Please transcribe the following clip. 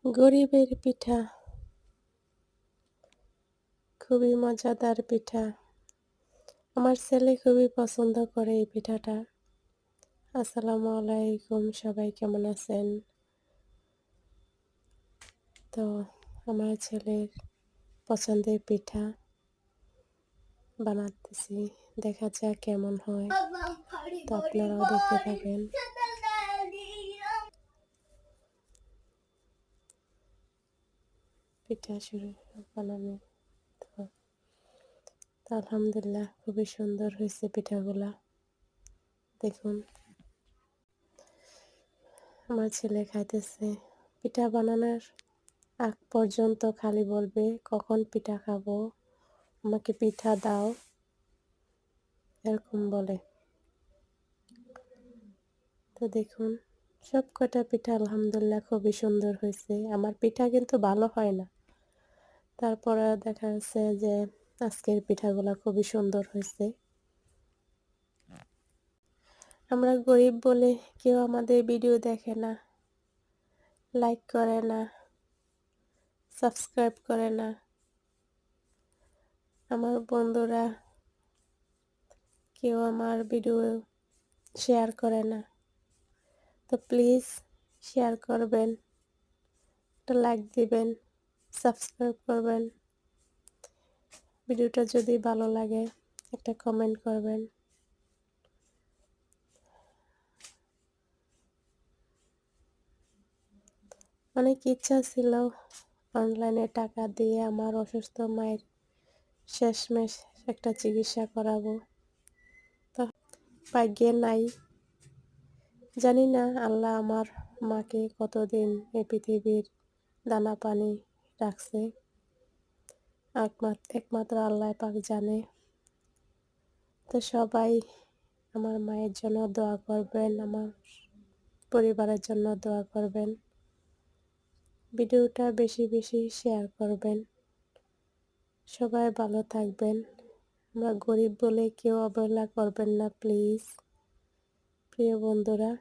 গরিবের পিঠা খুবই মজাদার পিঠা। আমার ছেলে খুবই পছন্দ করে এই পিঠাটা। আসসালামু আলাইকুম, সবাই কেমন আছেন? তো আমার ছেলের পছন্দের পিঠা বানাতেছি। দেখা যাক কেমন হয়। তো আপনারাও দেখতে থাকেন। পিঠা শুরু বানানো। তো আলহামদুলিল্লাহ খুবই সুন্দর হয়েছে পিঠাগুলা। দেখুন আমার ছেলে খাইতেছে। পিঠা বানানোর আগ পর্যন্ত খালি বলবে কখন পিঠা খাবো, আমাকে পিঠা দাও, এরকম বলে। তো দেখুন সব কটা পিঠা আলহামদুলিল্লাহ খুবই সুন্দর হয়েছে। আমার পিঠা কিন্তু ভালো হয় না, তারপরে দেখা যাচ্ছে যে আজকের পিঠাগুলা খুবই সুন্দর হয়েছে। আমরা গরিব বলে কেউ আমাদের ভিডিও দেখে না, লাইক করে না, সাবস্ক্রাইব করে না। আমার বন্ধুরা কেউ আমার ভিডিও শেয়ার করে না। তো প্লিজ শেয়ার করবেন, একটা লাইক দিবেন, সাবস্ক্রাইব করবেন। ভিডিওটা যদি ভালো লাগে একটা কমেন্ট করবেন। অনেক ইচ্ছা ছিল অনলাইনে টাকা দিয়ে আমার অসুস্থ মায়ের শেষমেশ একটা চিকিৎসা করাবো, তো ভাগ্যে নাই। জানি না আল্লাহ আমার মাকে কতদিন এই পৃথিবীর দানা পানি রাখছে, একমাত্র আল্লাহ পাক জানে। তো সবাই আমার মায়ের জন্য দোয়া করবেন, আমার পরিবারের জন্য দোয়া করবেন। ভিডিওটা বেশি বেশি শেয়ার করবেন। সবাই ভালো থাকবেন। আমরা গরিব বলে কেউ অবহেলা করবেন না প্লিজ, প্রিয় বন্ধুরা।